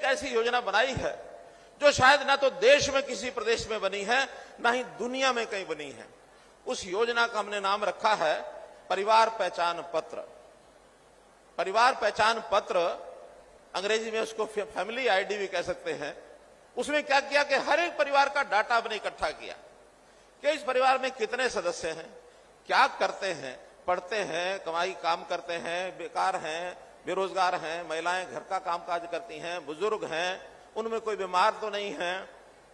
ऐसी योजना बनाई है जो शायद ना तो देश में किसी प्रदेश में बनी है, ना ही दुनिया में कहीं बनी है। उस योजना का हमने नाम रखा है परिवार पहचान पत्र। परिवार पहचान पत्र, अंग्रेजी में उसको फैमिली आईडी भी कह सकते हैं। उसमें क्या किया कि हर एक परिवार का डाटा हमने इकट्ठा किया कि इस परिवार में कितने सदस्य हैं, क्या करते हैं, पढ़ते हैं, कमाई काम करते हैं, बेकार हैं, बेरोजगार हैं, महिलाएं घर का कामकाज करती हैं, बुजुर्ग हैं, उनमें कोई बीमार तो नहीं है।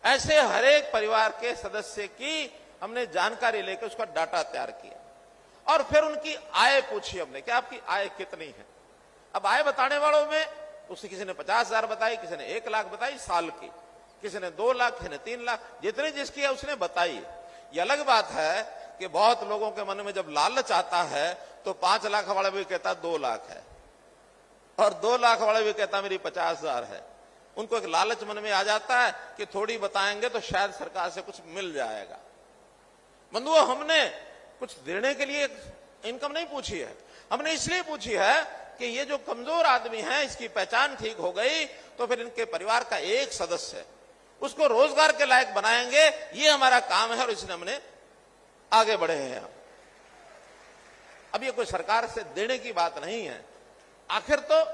ऐसे हर एक परिवार के सदस्य की हमने जानकारी लेकर उसका डाटा तैयार किया और फिर उनकी आय पूछी हमने कि आपकी आय कितनी है। अब आय बताने वालों में उससे किसी ने 50,000 बताई, किसी ने 1 लाख बताई साल की, किसी ने 2 लाख, किसी ने 3 लाख, जितनी जिसकी है उसने बताई। ये अलग बात है कि बहुत लोगों के मन में जब लालच आता है तो 5 लाख वाला भी कहता 2 लाख है और 2 लाख वाला भी कहता मेरी 50,000 है। उनको एक लालच मन में आ जाता है कि थोड़ी बताएंगे तो शायद सरकार से कुछ मिल जाएगा। बंधुओं, हमने कुछ देने के लिए इनकम नहीं पूछी है, हमने इसलिए पूछी है कि ये जो कमजोर आदमी है इसकी पहचान ठीक हो गई तो फिर इनके परिवार का एक सदस्य उसको रोजगार के लायक बनाएंगे। ये हमारा काम है और इसलिए हमने आगे बढ़े हैं। अब ये कोई सरकार से देने की बात नहीं है, आखिर तो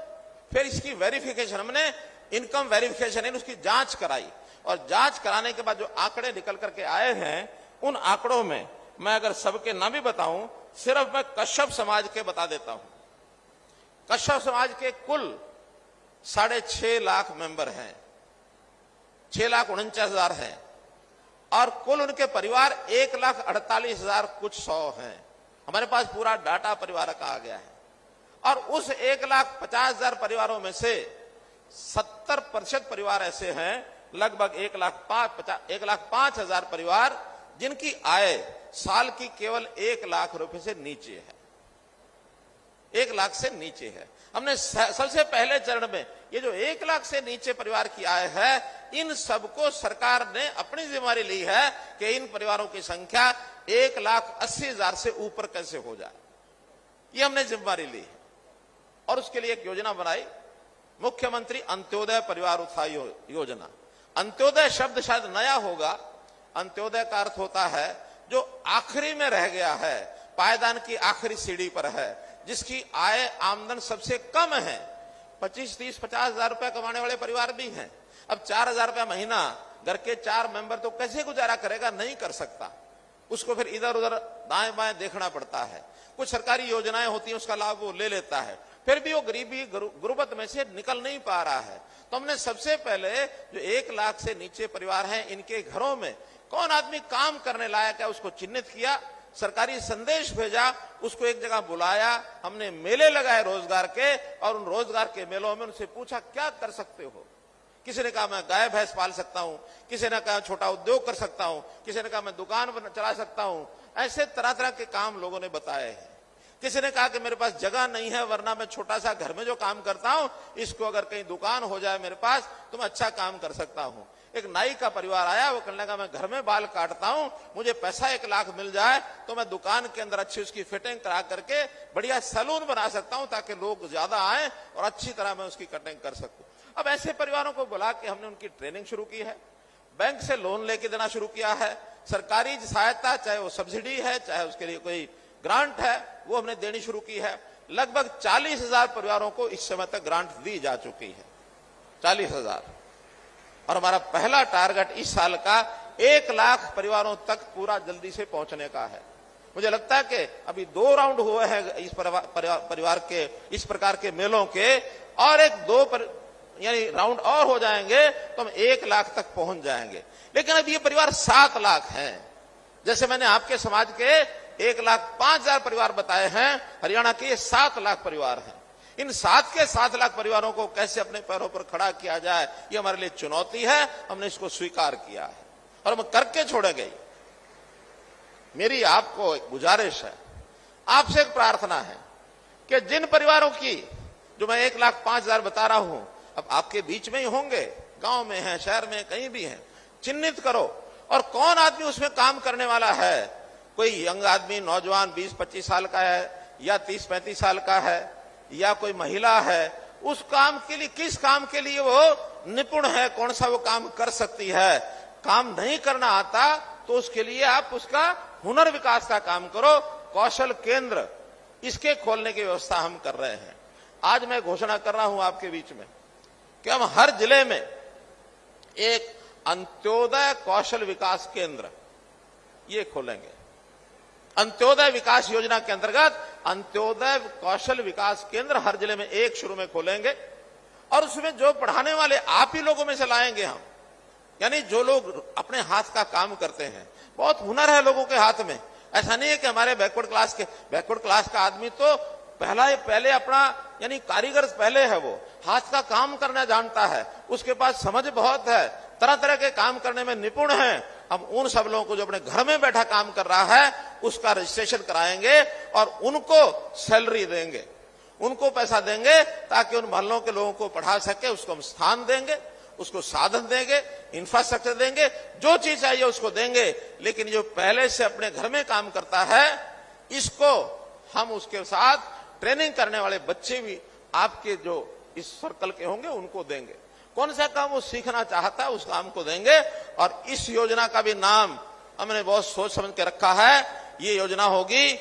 फिर इसकी वेरिफिकेशन, हमने इनकम वेरिफिकेशन है उसकी जांच कराई और जांच कराने के बाद जो आंकड़े निकल करके आए हैं उन आंकड़ों में मैं अगर सबके ना भी बताऊं, सिर्फ मैं कश्यप समाज के बता देता हूं। कश्यप समाज के कुल 6.5 लाख मेंबर हैं, 6,49,000 हैं और कुल उनके परिवार 1,48,000 कुछ 100 हैं। हमारे पास पूरा डाटा परिवार का आ गया है और उस 1,50,000 परिवारों में से 70% परिवार ऐसे हैं, लगभग 1,05,000 परिवार जिनकी आय साल की केवल 1 लाख रुपए से नीचे है, 1 लाख से नीचे है। हमने सबसे पहले चरण में ये जो 1 लाख से नीचे परिवार की आय है, इन सबको सरकार ने अपनी जिम्मेदारी ली है कि इन परिवारों की संख्या 1,80,000 से ऊपर कैसे हो जाए, ये हमने जिम्मेदारी ली है। और उसके लिए एक योजना बनाई, मुख्यमंत्री अंत्योदय परिवार उत्थान योजना। अंत्योदय शब्द शायद नया होगा, अंत्योदय का अर्थ होता है जो आखिरी में रह गया है, पायदान की आखिरी सीढ़ी पर है, जिसकी आय आमदन सबसे कम है। 25, 30, 50,000 रुपए कमाने वाले परिवार भी हैं। अब 4,000 रुपया महीना घर के 4 मेंबर तो कैसे गुजारा करेगा, नहीं कर सकता, उसको फिर इधर उधर दाएं बाएं देखना पड़ता है। कुछ सरकारी योजनाएं होती हैं उसका लाभ वो ले लेता है, फिर भी वो गरीबी गुर्बत में से निकल नहीं पा रहा है। तो हमने सबसे पहले जो 1 लाख से नीचे परिवार हैं, इनके घरों में कौन आदमी काम करने लायक है उसको चिन्हित किया, सरकारी संदेश भेजा, उसको एक जगह बुलाया, हमने मेले लगाए रोजगार के और उन रोजगार के मेलों में उनसे पूछा क्या कर सकते हो। किसी ने कहा मैं गाय भैंस पाल सकता हूं, किसी ने कहा छोटा उद्योग कर सकता हूं, किसी ने कहा मैं दुकान चला सकता हूं। ऐसे तरह तरह के काम लोगों ने बताए हैं। किसी ने कहा कि मेरे पास जगह नहीं है, वरना मैं छोटा सा घर में जो काम करता हूं इसको अगर कहीं दुकान हो जाए मेरे पास तो मैं अच्छा काम कर सकता हूं। एक नाई का परिवार आया, वो कहने लगा मैं घर में बाल काटता हूं, मुझे पैसा 1 लाख मिल जाए तो मैं दुकान के अंदर अच्छी उसकी फिटिंग करा करके बढ़िया सैलून बना सकता हूं ताकि लोग ज्यादा आए और अच्छी तरह मैं उसकी कटिंग कर सकूं। अब ऐसे परिवारों को बुला के हमने उनकी ट्रेनिंग शुरू की है, बैंक से लोन लेके देना शुरू किया है, सरकारी सहायता चाहे वो सब्सिडी है चाहे उसके लिए कोई ग्रांट है वो हमने देनी शुरू की है। लगभग 40,000 परिवारों को इस समय तक ग्रांट दी जा चुकी है, 40,000। और हमारा पहला टारगेट इस साल का 1 लाख परिवारों तक पूरा जल्दी से पहुंचने का है। मुझे लगता है कि अभी 2 राउंड हुए हैं इस परिवार के इस प्रकार के मेलों के, और एक 2 यानी राउंड और हो जाएंगे तो हम 1 लाख तक पहुंच जाएंगे। लेकिन अब ये परिवार 7 लाख हैं। जैसे मैंने आपके समाज के 1,05,000 परिवार बताए हैं, हरियाणा के 7 लाख परिवार हैं। इन 7 के 7 लाख परिवारों को कैसे अपने पैरों पर खड़ा किया जाए, ये हमारे लिए चुनौती है। हमने इसको स्वीकार किया है और हम करके छोड़ेंगे। मेरी आपको एक गुजारिश है, आपसे एक प्रार्थना है कि जिन परिवारों की जो मैं 1,05,000 बता रहा हूं, अब आपके बीच में ही होंगे, गांव में हैं, शहर में कहीं भी हैं, चिन्हित करो और कौन आदमी उसमें काम करने वाला है। कोई यंग आदमी, नौजवान 20-25 साल का है या 30-35 साल का है या कोई महिला है, उस काम के लिए, किस काम के लिए वो निपुण है, कौन सा वो काम कर सकती है। काम नहीं करना आता तो उसके लिए आप उसका हुनर विकास का काम करो। कौशल केंद्र इसके खोलने की व्यवस्था हम कर रहे हैं। आज मैं घोषणा कर रहा हूं आपके बीच में कि हम हर जिले में एक अंत्योदय कौशल विकास केंद्र ये खोलेंगे। अंत्योदय विकास योजना के अंतर्गत अंत्योदय कौशल विकास केंद्र हर जिले में एक शुरू में खोलेंगे और उसमें जो पढ़ाने वाले आप ही लोगों में से लाएंगे हम, यानी जो लोग अपने हाथ का काम करते हैं। बहुत हुनर है लोगों के हाथ में। ऐसा नहीं है कि हमारे बैकवर्ड क्लास का आदमी तो पहले अपना यानी कारीगर पहले है, वो हाथ का काम करना जानता है, उसके पास समझ बहुत है, तरह तरह के काम करने में निपुण है। हम उन सब लोगों को जो अपने घर में बैठा काम कर रहा है उसका रजिस्ट्रेशन कराएंगे और उनको सैलरी देंगे, उनको पैसा देंगे ताकि उन मोहल्लों के लोगों को पढ़ा सके। उसको हम स्थान देंगे, उसको साधन देंगे, इंफ्रास्ट्रक्चर देंगे, जो चीज चाहिए उसको देंगे। लेकिन जो पहले से अपने घर में काम करता है इसको हम उसके साथ ट्रेनिंग करने वाले बच्चे भी आपके जो इस सर्कल के होंगे उनको देंगे। कौन सा काम वो सीखना चाहता है उस काम को देंगे। और इस योजना का भी नाम हमने बहुत सोच समझ के रखा है। ये योजना होगी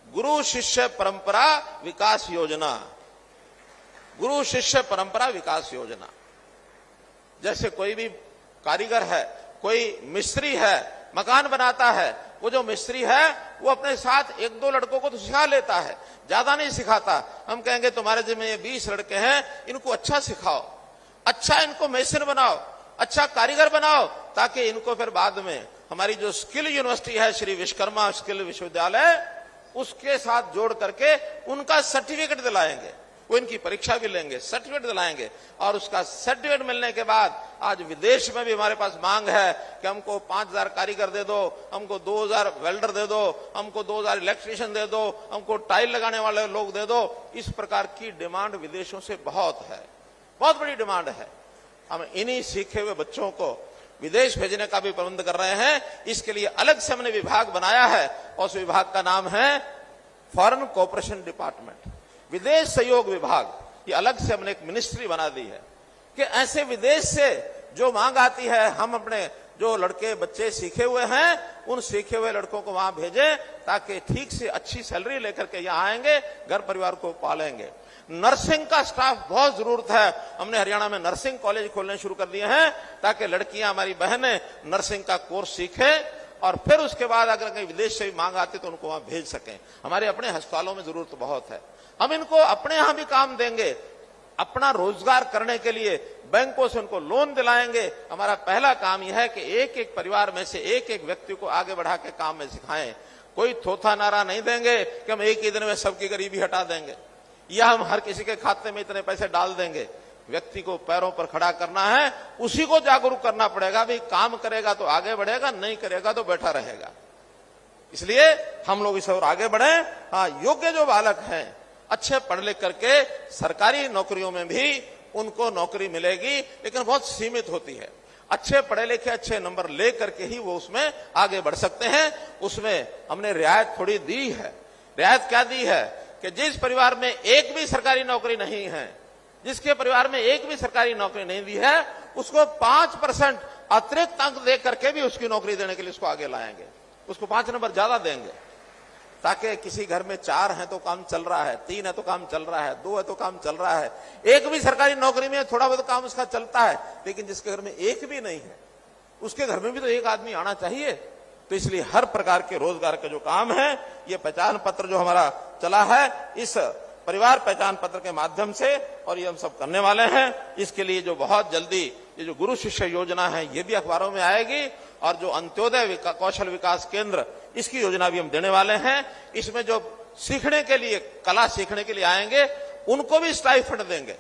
गुरु शिष्य परंपरा विकास योजना। गुरु शिष्य परंपरा विकास योजना। जैसे कोई भी कारीगर है, कोई मिस्त्री है, मकान बनाता है, वो जो मिस्त्री है वो अपने साथ एक दो लड़कों को तो सिखा लेता है, ज्यादा नहीं सिखाता। हम कहेंगे तुम्हारे जिम्मे ये 20 लड़के हैं, इनको अच्छा सिखाओ, अच्छा इनको मेसन बनाओ, अच्छा कारीगर बनाओ, ताकि इनको फिर बाद में हमारी जो स्किल यूनिवर्सिटी है श्री विश्वकर्मा स्किल विश्वविद्यालय, उसके साथ जोड़ करके उनका सर्टिफिकेट दिलाएंगे। वो इनकी परीक्षा भी लेंगे, सर्टिफिकेट दिलाएंगे और उसका सर्टिफिकेट मिलने के बाद आज विदेश में भी हमारे पास मांग है कि हमको 5000 कारीगर दे दो, हमको 2000 वेल्डर दे दो, हमको 2000 इलेक्ट्रीशियन दे दो, हमको टाइल लगाने वाले लोग दे दो। इस प्रकार की डिमांड विदेशों से बहुत है, बहुत बड़ी डिमांड है। हम इन्हीं सीखे हुए बच्चों को विदेश भेजने का भी प्रबंध कर रहे हैं। इसके लिए अलग से हमने विभाग बनाया है और उस विभाग का नाम है फॉरेन कोऑपरेशन डिपार्टमेंट, विदेश सहयोग विभाग। ये अलग से हमने एक मिनिस्ट्री बना दी है कि ऐसे विदेश से जो मांग आती है हम अपने जो लड़के बच्चे सीखे हुए हैं उन सीखे हुए लड़कों को वहां भेजें ताकि ठीक से अच्छी सैलरी लेकर के यहां आएंगे, घर परिवार को पालेंगे। नर्सिंग का स्टाफ बहुत जरूरत है। हमने हरियाणा में नर्सिंग कॉलेज खोलने शुरू कर दिए हैं ताकि लड़कियां, हमारी बहनें नर्सिंग का कोर्स सीखें और फिर उसके बाद अगर कहीं विदेश से भी मांग आती तो उनको वहां भेज सकें। हमारे अपने अस्पतालों में जरूरत बहुत है। हम इनको अपने यहां भी काम देंगे, अपना रोजगार करने के लिए बैंकों से उनको लोन दिलाएंगे। हमारा पहला काम यह है कि एक एक परिवार में से एक एक व्यक्ति को आगे बढ़ा के काम में सिखाएं। कोई थोथा नारा नहीं देंगे कि हम एक ही दिन में सबकी गरीबी हटा देंगे या हम हर किसी के खाते में इतने पैसे डाल देंगे। व्यक्ति को पैरों पर खड़ा करना है, उसी को जागरूक करना पड़ेगा। भाई काम करेगा तो आगे बढ़ेगा, नहीं करेगा तो बैठा रहेगा। इसलिए हम लोग इस ओर आगे बढ़े। हाँ, योग्य जो बालक हैं, अच्छे पढ़ लिख करके सरकारी नौकरियों में भी उनको नौकरी मिलेगी, लेकिन बहुत सीमित होती है। अच्छे पढ़े लिखे अच्छे नंबर ले करके ही वो उसमें आगे बढ़ सकते हैं। उसमें हमने रियायत थोड़ी दी है। रियायत क्या दी है कि जिस परिवार में एक भी सरकारी नौकरी नहीं है, जिसके परिवार में एक भी सरकारी नौकरी नहीं दी है, उसको 5% अतिरिक्त अंक दे करके भी उसकी नौकरी देने के लिए उसको आगे लाएंगे। उसको 5 नंबर ज्यादा देंगे ताकि किसी घर में 4 हैं तो काम चल रहा है, 3 है तो काम चल रहा है, 2 है तो काम चल रहा है, एक भी सरकारी नौकरी में थोड़ा बहुत काम उसका चलता है। लेकिन जिसके घर में एक भी नहीं है उसके घर में भी तो एक आदमी आना चाहिए। तो इसलिए हर प्रकार के रोजगार के जो काम है, ये पहचान पत्र जो हमारा चला है इस परिवार पहचान पत्र के माध्यम से, और ये हम सब करने वाले हैं। इसके लिए जो बहुत जल्दी ये जो गुरु शिष्य योजना है ये भी अखबारों में आएगी और जो अंत्योदय कौशल विकास केंद्र इसकी योजना भी हम देने वाले हैं। इसमें जो सीखने के लिए, कला सीखने के लिए आएंगे उनको भी स्टाइफंड देंगे,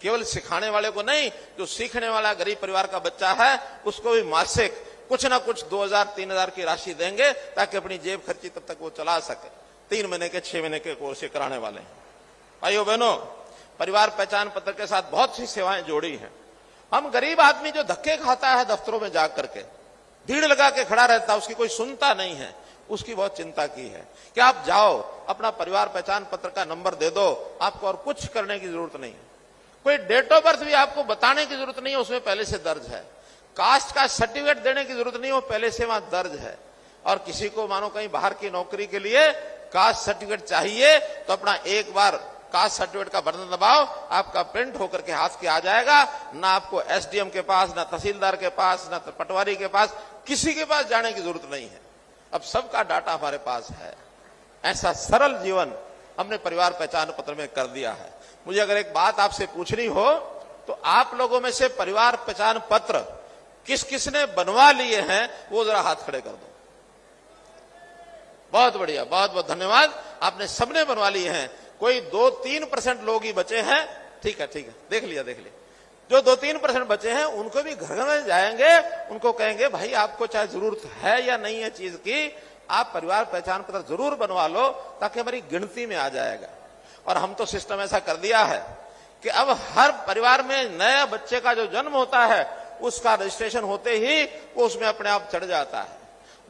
केवल सिखाने वाले को नहीं। जो सीखने वाला गरीब परिवार का बच्चा है उसको भी मासिक कुछ ना कुछ 2000-3000 की राशि देंगे ताकि अपनी जेब खर्ची तब तक वो चला सके। 3 महीने के 6 महीने के कोर्स कराने वाले हैं। भाइयों बहनों, परिवार पहचान पत्र के साथ बहुत सी सेवाएं जोड़ी हैं। हम गरीब आदमी जो धक्के खाता है दफ्तरों में जा करके, भीड़ लगा के खड़ा रहता है, उसकी कोई सुनता नहीं है, उसकी बहुत चिंता की है कि आप जाओ अपना परिवार पहचान पत्र का नंबर दे दो, आपको और कुछ करने की जरूरत नहीं है। कोई डेट ऑफ बर्थ भी आपको बताने की जरूरत नहीं है, उसमें पहले से दर्ज है। कास्ट का सर्टिफिकेट देने की जरूरत नहीं है, वो पहले से वहां दर्ज है। और किसी को मानो कहीं बाहर की नौकरी के लिए कास्ट सर्टिफिकेट चाहिए तो अपना एक बार कास्ट सर्टिफिकेट का बटन दबाओ, आपका प्रिंट होकर के हाथ के आ जाएगा। ना आपको एसडीएम के पास, ना तहसीलदार के पास, ना पटवारी के पास, किसी के पास जाने की जरूरत नहीं है। अब सबका डाटा हमारे पास है। ऐसा सरल जीवन हमने परिवार पहचान पत्र में कर दिया है। मुझे अगर एक बात आपसे पूछनी हो तो आप लोगों में से परिवार पहचान पत्र किस किसने बनवा लिए हैं, वो जरा हाथ खड़े कर दो। बहुत बढ़िया, बहुत बहुत धन्यवाद, आपने सबने बनवा लिए हैं। कोई 2-3% लोग ही बचे हैं। ठीक है, ठीक है, देख लिया। जो 2-3% बचे हैं उनको भी घर में जाएंगे, उनको कहेंगे भाई आपको चाहे जरूरत है या नहीं है चीज की, आप परिवार पहचान पत्र जरूर बनवा लो ताकि हमारी गिनती में आ जाएगा। और हम तो सिस्टम ऐसा कर दिया है कि अब हर परिवार में नया बच्चे का जो जन्म होता है उसका रजिस्ट्रेशन होते ही वो उसमें अपने आप चढ़ जाता है।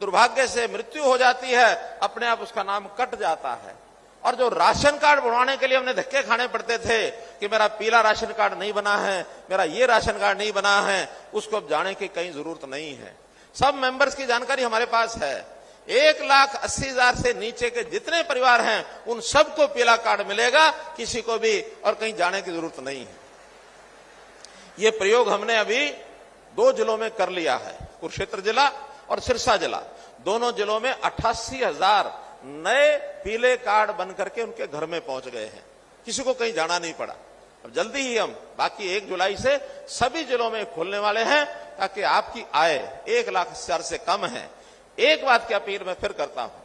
दुर्भाग्य से मृत्यु हो जाती है, अपने आप उसका नाम कट जाता है। और जो राशन कार्ड बनवाने के लिए हमने धक्के खाने पड़ते थे कि मेरा पीला राशन कार्ड नहीं बना है, मेरा ये राशन कार्ड नहीं बना है, उसको अब जाने की कहीं जरूरत नहीं है। सब मेंबर्स की जानकारी हमारे पास है। 1,80,000 से नीचे के जितने परिवार हैं उन सबको पीला कार्ड मिलेगा, किसी को भी और कहीं जाने की जरूरत नहीं है। ये प्रयोग हमने अभी 2 जिलों में कर लिया है, कुरुक्षेत्र जिला और सिरसा जिला। दोनों जिलों में 88,000 नए पीले कार्ड बन करके उनके घर में पहुंच गए हैं, किसी को कहीं जाना नहीं पड़ा। अब जल्दी ही हम बाकी 1 जुलाई से सभी जिलों में खोलने वाले हैं ताकि आपकी आय 1,80,000 से कम है। एक बात की अपील मैं फिर करता हूं,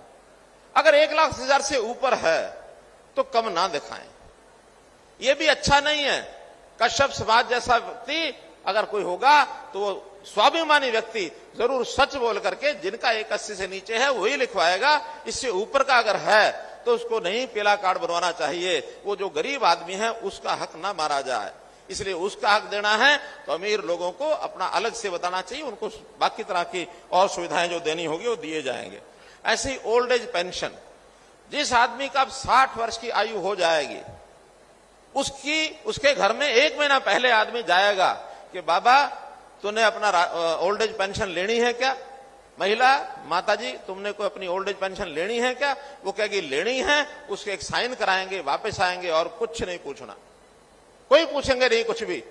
अगर 1,80,000 से ऊपर है तो कम ना दिखाएं, यह भी अच्छा नहीं है। कश्यप समाज जैसा व्यक्ति अगर कोई होगा तो वो स्वाभिमानी व्यक्ति जरूर सच बोल करके जिनका 1,80 से नीचे है वही लिखवाएगा। इससे ऊपर का अगर है तो उसको नहीं पीला कार्ड बनवाना चाहिए। वो जो गरीब आदमी है उसका हक ना मारा जाए, इसलिए उसका हक देना है तो अमीर लोगों को अपना अलग से बताना चाहिए, उनको बाकी तरह की और सुविधाएं जो देनी होगी वो दिए जाएंगे। ऐसे ही ओल्ड एज पेंशन, जिस आदमी का अब 60 वर्ष की आयु हो जाएगी उसके घर में 1 महीना पहले आदमी जाएगा कि बाबा तूने अपना ओल्ड एज पेंशन लेनी है क्या? महिला, माताजी तुमने कोई अपनी ओल्ड एज पेंशन लेनी है क्या? वो कहेगी लेनी है, उसके एक साइन कराएंगे, वापस आएंगे और कुछ नहीं पूछना, कोई पूछेंगे नहीं कुछ भी।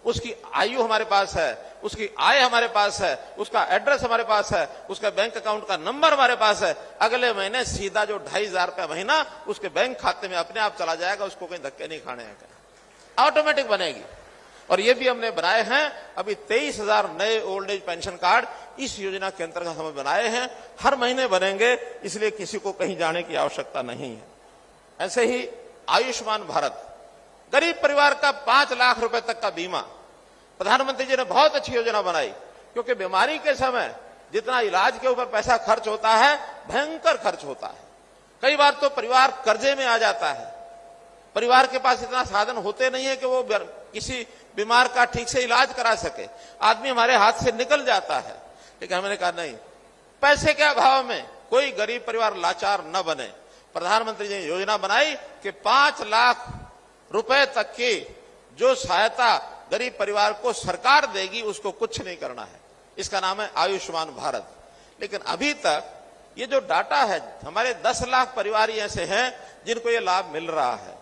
उसकी आयु हमारे पास है, उसकी आय हमारे पास है, उसका एड्रेस हमारे पास है, उसका बैंक अकाउंट का नंबर हमारे पास है। अगले महीने सीधा जो 2,500 रुपया महीना उसके बैंक खाते में अपने आप चला जाएगा, उसको कहीं धक्के नहीं खाने हैं, ऑटोमेटिक बनेगी। और ये भी हमने बनाए हैं, अभी 23,000 नए ओल्ड एज पेंशन कार्ड इस योजना के अंतर्गत हमें बनाए हैं, हर महीने बनेंगे, इसलिए किसी को कहीं जाने की आवश्यकता नहीं है। ऐसे ही आयुष्मान भारत, गरीब परिवार का 5 लाख रुपए तक का बीमा प्रधानमंत्री जी ने बहुत अच्छी योजना बनाई, क्योंकि बीमारी के समय जितना इलाज के ऊपर पैसा खर्च होता है भयंकर खर्च होता है। कई बार तो परिवार कर्जे में आ जाता है, परिवार के पास इतना साधन होते नहीं है कि वो किसी बीमार का ठीक से इलाज करा सके, आदमी हमारे हाथ से निकल जाता है। लेकिन हमने कहा नहीं, पैसे के अभाव में कोई गरीब परिवार लाचार न बने। प्रधानमंत्री जी ने योजना बनाई कि 5 लाख रुपए तक की जो सहायता गरीब परिवार को सरकार देगी उसको कुछ नहीं करना है, इसका नाम है आयुष्मान भारत। लेकिन अभी तक ये जो डाटा है, हमारे 10 लाख परिवार ऐसे हैं जिनको ये लाभ मिल रहा है,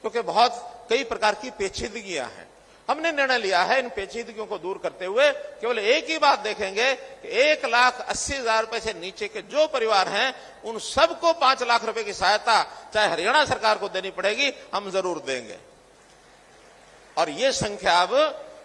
क्योंकि बहुत कई प्रकार की पेचीदगियां हैं। हमने निर्णय लिया है इन पेचीदगियों को दूर करते हुए केवल एक ही बात देखेंगे कि 1,80,000 रुपए से नीचे के जो परिवार हैं उन सबको 5 लाख रुपए की सहायता चाहे हरियाणा सरकार को देनी पड़ेगी, हम जरूर देंगे। और ये संख्या अब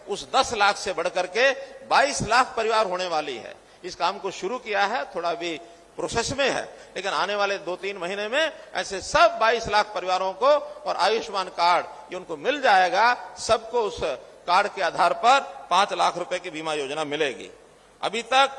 उस 10 लाख से बढ़कर के 22 लाख परिवार होने वाली है। इस काम को शुरू किया है, थोड़ा भी प्रोसेस में है, लेकिन आने वाले 2-3 महीने में ऐसे सब 22 लाख परिवारों को और आयुष्मान कार्ड ये उनको मिल जाएगा। सबको उस कार्ड के आधार पर 5 लाख रुपए की बीमा योजना मिलेगी। अभी तक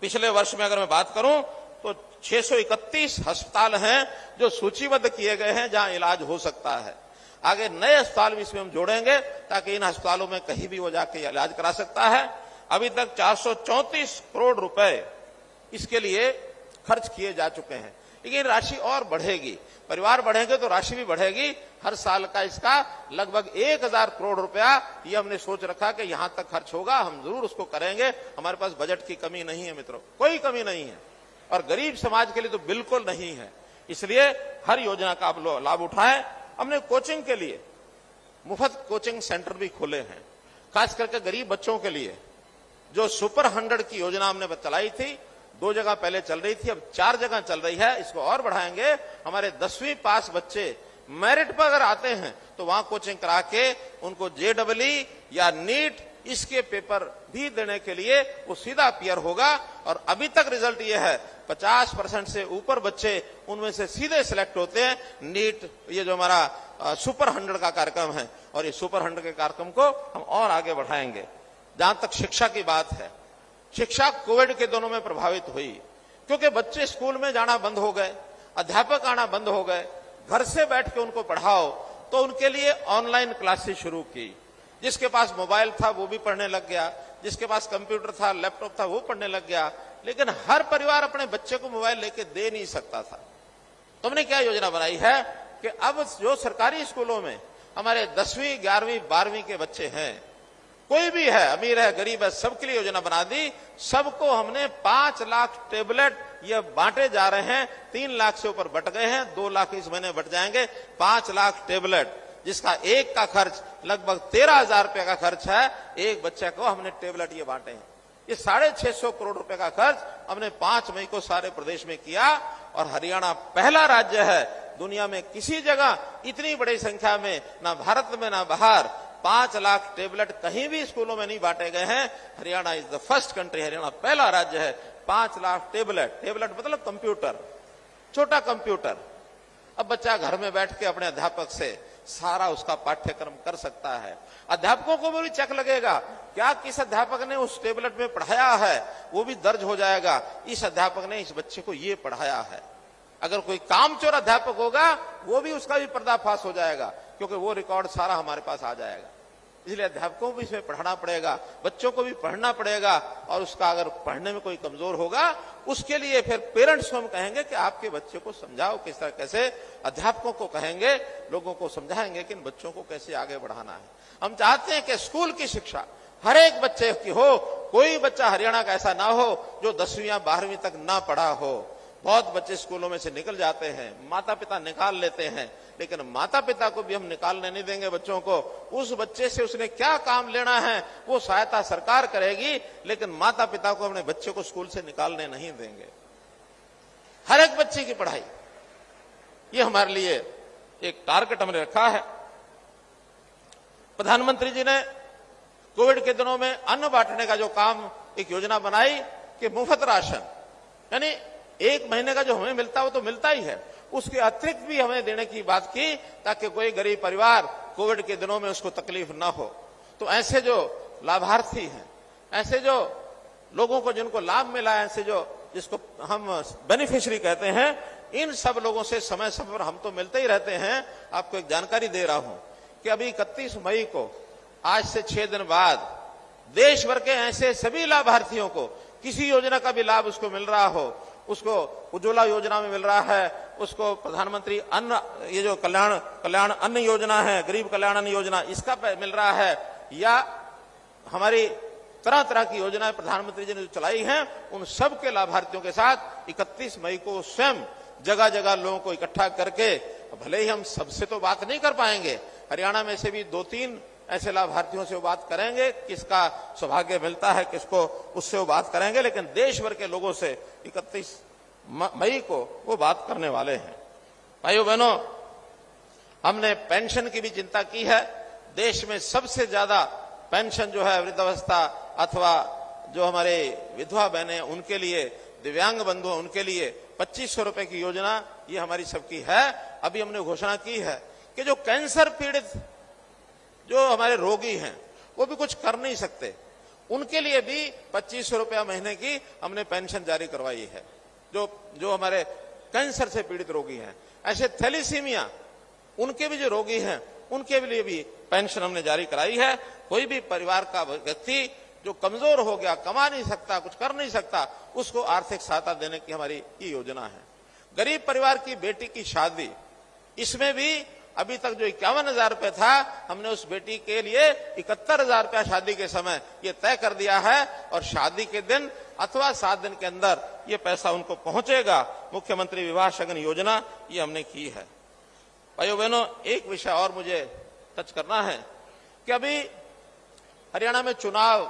पिछले वर्ष में अगर मैं बात करूं तो 631 अस्पताल हैं जो सूचीबद्ध किए गए हैं जहां इलाज हो सकता है। आगे नए अस्पताल भी इसमें हम जोड़ेंगे ताकि इन अस्पतालों में कहीं भी वो जाके इलाज करा सकता है। अभी तक 434 करोड़ रुपए इसके लिए खर्च किए जा चुके हैं। लेकिन राशि और बढ़ेगी, परिवार बढ़ेंगे तो राशि भी बढ़ेगी। हर साल का इसका लगभग 1000 करोड़ रुपया ये हमने सोच रखा कि यहां तक खर्च होगा, हम जरूर उसको करेंगे। हमारे पास बजट की कमी नहीं है मित्रों, कोई कमी नहीं है, और गरीब समाज के लिए तो बिल्कुल नहीं है। इसलिए हर योजना का आप लाभ उठाएं। हमने कोचिंग के लिए मुफ्त कोचिंग सेंटर भी खोले हैं, खास करके गरीब बच्चों के लिए। जो सुपर 100 की योजना हमने चलाई थी, 2 जगह पहले चल रही थी, अब 4 जगह चल रही है, इसको और बढ़ाएंगे। हमारे 10वीं पास बच्चे मेरिट पर अगर आते हैं तो वहां कोचिंग करा के उनको JEE या नीट इसके पेपर भी देने के लिए वो सीधा पीयर होगा। और अभी तक रिजल्ट ये है 50% से ऊपर बच्चे उनमें से सीधे सिलेक्ट होते हैं नीट, ये जो हमारा सुपर 100 का कार्यक्रम है। और ये सुपर 100 के कार्यक्रम को हम और आगे बढ़ाएंगे। जहां तक शिक्षा की बात है, शिक्षा कोविड के दिनों में प्रभावित हुई, क्योंकि बच्चे स्कूल में जाना बंद हो गए, अध्यापक आना बंद हो गए, घर से बैठ के उनको पढ़ाओ, तो उनके लिए ऑनलाइन क्लासेस शुरू की। जिसके पास मोबाइल था वो भी पढ़ने लग गया, जिसके पास कंप्यूटर था, लैपटॉप था, वो पढ़ने लग गया। लेकिन हर परिवार अपने बच्चे को मोबाइल लेके दे नहीं सकता था। तो हमने क्या योजना बनाई है कि अब जो सरकारी स्कूलों में हमारे 10वीं, 11वीं, 12वीं के बच्चे हैं, कोई भी है, अमीर है, गरीब है, सबके लिए योजना बना दी। सबको हमने 5 लाख टेबलेट ये बांटे जा रहे हैं। 3 लाख से ऊपर बट गए हैं, 2 लाख इस महीने बट जाएंगे। 5 लाख टेबलेट, जिसका एक का खर्च लगभग 13,000 रुपए का खर्च है। एक बच्चे को हमने टेबलेट ये बांटे हैं। ये 650 करोड़ रुपए का खर्च हमने 5 मई को सारे प्रदेश में किया। और हरियाणा पहला राज्य है दुनिया में, किसी जगह इतनी बड़ी संख्या में, ना भारत में ना बाहर, 5 लाख टेबलेट कहीं भी स्कूलों में नहीं बांटे गए हैं। Haryana is the first country, Haryana पहला राज्य है। 5 लाख टेबलेट, टेबलेट मतलब कंप्यूटर, छोटा कंप्यूटर। अब बच्चा घर में बैठ के अपने अध्यापक से सारा उसका पाठ्यक्रम कर सकता है। अध्यापकों को भी चेक लगेगा, क्या किस अध्यापक ने उस टेबलेट में पढ़ाया है, वो भी दर्ज हो जाएगा। इस अध्यापक ने इस बच्चे को ये पढ़ाया है। अगर कोई कामचोर अध्यापक होगा, वो भी उसका भी पर्दाफाश हो जाएगा, क्योंकि वो रिकॉर्ड सारा हमारे पास आ जाएगा। इसलिए अध्यापकों को भी इसमें पढ़ना पड़ेगा, बच्चों को भी पढ़ना पड़ेगा। और उसका अगर पढ़ने में कोई कमजोर होगा, उसके लिए फिर पेरेंट्स को हम कहेंगे कि आपके बच्चे को समझाओ किस तरह, कैसे। अध्यापकों को कहेंगे, लोगों को समझाएंगे कि इन बच्चों को कैसे आगे बढ़ाना है। हम चाहते हैं कि स्कूल की शिक्षा हर एक बच्चे की हो। कोई बच्चा हरियाणा का ऐसा ना हो जो 10वीं या 12वीं तक ना पढ़ा हो। बहुत बच्चे स्कूलों में से निकल जाते हैं, माता पिता निकाल लेते हैं, लेकिन माता पिता को भी हम निकालने नहीं देंगे बच्चों को। उस बच्चे से उसने क्या काम लेना है वो सहायता सरकार करेगी, लेकिन माता पिता को अपने बच्चे को स्कूल से निकालने नहीं देंगे। हर एक बच्चे की पढ़ाई, ये हमारे लिए एक टारगेट हमने रखा है। प्रधानमंत्री जी ने कोविड के दिनों में अन्न बांटने का जो काम, एक योजना बनाई कि मुफ्त राशन, यानी 1 महीने का जो हमें मिलता है वो तो मिलता ही है, उसके अतिरिक्त भी हमें देने की बात की, ताकि कोई गरीब परिवार कोविड के दिनों में उसको तकलीफ ना हो। तो ऐसे जो लाभार्थी हैं, ऐसे जो लोगों को जिनको लाभ मिला है, ऐसे जो जिसको हम बेनिफिशियरी कहते हैं, इन सब लोगों से समय समय पर हम तो मिलते ही रहते हैं। आपको एक जानकारी दे रहा हूं कि अभी 31 मई को, आज से 6 दिन बाद, देश भर के ऐसे सभी लाभार्थियों को किसी योजना का भी लाभ उसको मिल रहा हो, उसको उज्ज्वला योजना में मिल रहा है, उसको प्रधानमंत्री अन्न, ये जो कल्याण अन्न योजना है, गरीब कल्याण अन्न योजना, इसका मिल रहा है, या हमारी तरह तरह की योजनाएं प्रधानमंत्री जी ने जो चलाई हैं, उन सब के लाभार्थियों के साथ 31 मई को स्वयं जगह जगह लोगों को इकट्ठा करके, भले ही हम सबसे तो बात नहीं कर पाएंगे, हरियाणा में से भी 2-3 ऐसे लाभार्थियों से वो बात करेंगे, किसका सौभाग्य मिलता है किसको, उससे वो बात करेंगे, लेकिन देश भर के लोगों से 31 मई को वो बात करने वाले हैं। भाइयों बहनों, हमने पेंशन की भी चिंता की है। देश में सबसे ज्यादा पेंशन जो है वृद्धावस्था अथवा जो हमारे विधवा बहनें उनके लिए, दिव्यांग बंधु उनके लिए 2500 रुपए की योजना ये हमारी सबकी है। अभी हमने घोषणा की है कि जो कैंसर पीड़ित जो हमारे रोगी हैं वो भी कुछ कर नहीं सकते, उनके लिए भी 2500 रुपया महीने की हमने पेंशन जारी करवाई है। जो हमारे कैंसर से पीड़ित रोगी हैं, ऐसे थैलीसीमिया उनके भी जो रोगी हैं उनके लिए भी पेंशन हमने जारी कराई है। कोई भी परिवार का व्यक्ति जो कमजोर हो गया, कमा नहीं सकता, कुछ कर नहीं सकता, उसको आर्थिक सहायता देने की हमारी ये योजना है। गरीब परिवार की बेटी की शादी, इसमें भी अभी तक जो 51,000 रुपये था, हमने उस बेटी के लिए 71,000 रुपया शादी के समय ये तय कर दिया है और शादी के दिन अथवा 7 दिन के अंदर ये पैसा उनको पहुंचेगा। मुख्यमंत्री विवाह शगन योजना ये हमने की है। भाइयों बहनों, एक विषय और मुझे टच करना है कि अभी हरियाणा में चुनाव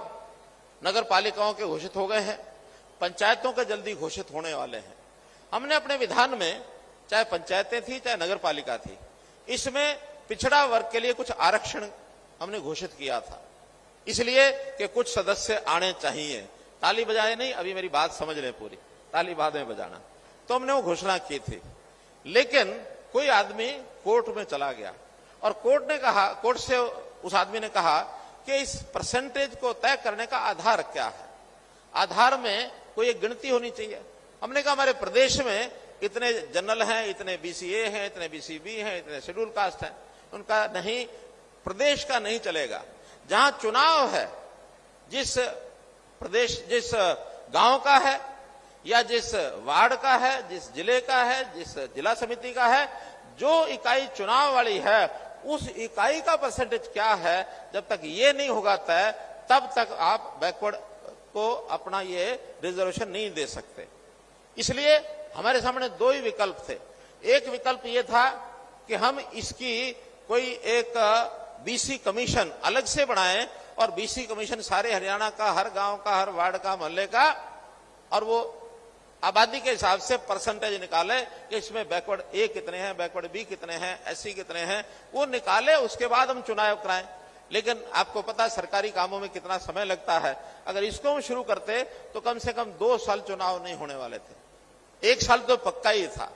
नगर पालिकाओं के घोषित हो गए हैं, पंचायतों के जल्दी घोषित होने वाले हैं। हमने अपने विधान में, चाहे पंचायतें थी चाहे नगर पालिका थी, इसमें पिछड़ा वर्ग के लिए कुछ आरक्षण हमने घोषित किया था, इसलिए कि कुछ सदस्य आने चाहिए। ताली बजाए नहीं, अभी मेरी बात समझ लें पूरी, ताली बाद में बजाना। तो हमने वो घोषणा की थी, लेकिन कोई आदमी कोर्ट में चला गया और कोर्ट से उस आदमी ने कहा कि इस परसेंटेज को तय करने का आधार क्या है, आधार में कोई एक गिनती होनी चाहिए। हमने कहा हमारे प्रदेश में इतने जनरल हैं, इतने बीसीए हैं, इतने बीसीबी हैं, इतने शेड्यूल कास्ट हैं, उनका नहीं, प्रदेश का नहीं चलेगा। जहां चुनाव है, जिस प्रदेश, जिस गांव का है या जिस वार्ड का है, जिस जिले का है, जिस जिला समिति का है, जो इकाई चुनाव वाली है, उस इकाई का परसेंटेज क्या है, जब तक ये नहीं होगा तय, तब तक आप बैकवर्ड को अपना ये रिजर्वेशन नहीं दे सकते। इसलिए हमारे सामने दो ही विकल्प थे। एक विकल्प ये था कि हम इसकी कोई एक बीसी कमीशन अलग से बनाएं और बीसी कमीशन सारे हरियाणा का, हर गांव का, हर वार्ड का, मोहल्ले का, और वो आबादी के हिसाब से परसेंटेज निकाले कि इसमें बैकवर्ड ए कितने हैं, बैकवर्ड बी कितने हैं, एससी कितने हैं, वो निकाले। उसके बाद हम चुनाव कराएं। लेकिन आपको पता है सरकारी कामों में कितना समय लगता है। अगर इसको हम शुरू करते तो कम से कम 2 साल चुनाव नहीं होने वाले थे, 1 साल तो पक्का ही था।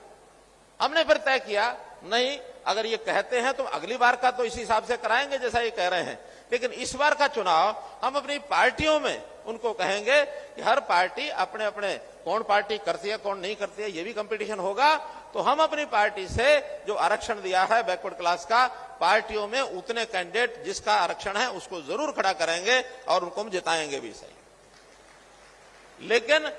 हमने फिर तय किया, नहीं, अगर ये कहते हैं तो अगली बार का तो इसी हिसाब से कराएंगे जैसा ये कह रहे हैं, लेकिन इस बार का चुनाव हम अपनी पार्टियों में उनको कहेंगे कि हर पार्टी अपने अपने, कौन पार्टी करती है कौन नहीं करती है, ये भी कंपटीशन होगा। तो हम अपनी पार्टी से जो आरक्षण दिया है बैकवर्ड क्लास का, पार्टियों में उतने कैंडिडेट जिसका आरक्षण है उसको जरूर खड़ा करेंगे और उनको हम जिताएंगे भी सही। लेकिन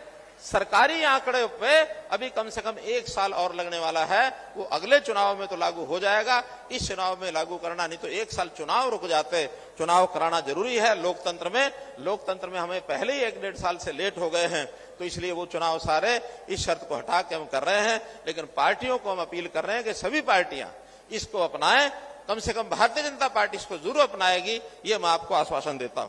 सरकारी आंकड़े पे अभी कम से कम 1 साल और लगने वाला है। वो अगले चुनाव में तो लागू हो जाएगा, इस चुनाव में लागू करना नहीं तो 1 साल चुनाव रुक जाते। चुनाव कराना जरूरी है लोकतंत्र में। लोकतंत्र में हमें पहले ही 1-1.5 साल से लेट हो गए हैं, तो इसलिए वो चुनाव सारे इस शर्त को हटा के हम कर रहे हैं। लेकिन पार्टियों को हम अपील कर रहे हैं कि सभी पार्टियां इसको अपनाएं। कम से कम भारतीय जनता पार्टी इसको जरूर अपनाएगी, ये मैं आपको आश्वासन देता हूं।